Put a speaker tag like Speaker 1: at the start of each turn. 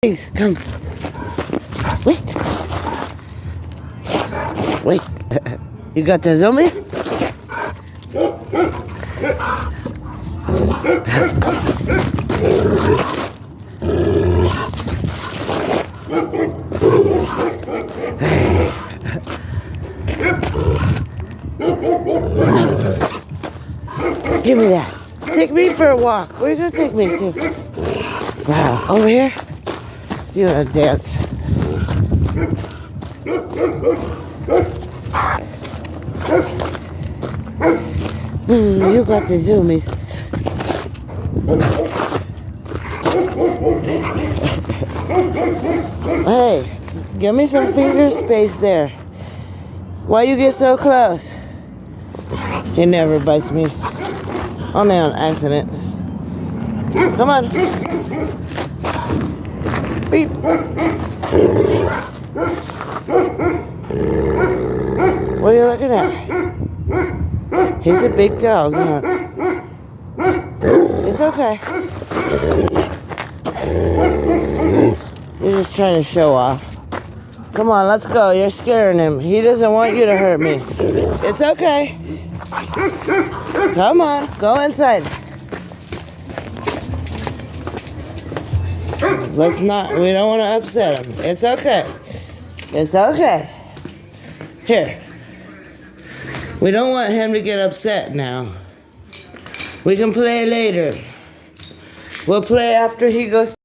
Speaker 1: Please, come. Wait. Wait. You got the zombies? Give me that. Take me for a walk. Where are you going to take me to? Wow, over here? You want to dance. You got the zoomies. Hey, give me some finger space there. Why you get so close? He never bites me. Only on accident. Come on. Beep. What are you looking at? He's a big dog, huh? It's okay. You're just trying to show off. Come on, let's go. You're scaring him. He doesn't want you to hurt me. It's okay. Come on, go inside. Let's not, we don't want to upset him. It's okay. It's okay. Here. We don't want him to get upset now. We can play later. We'll play after he goes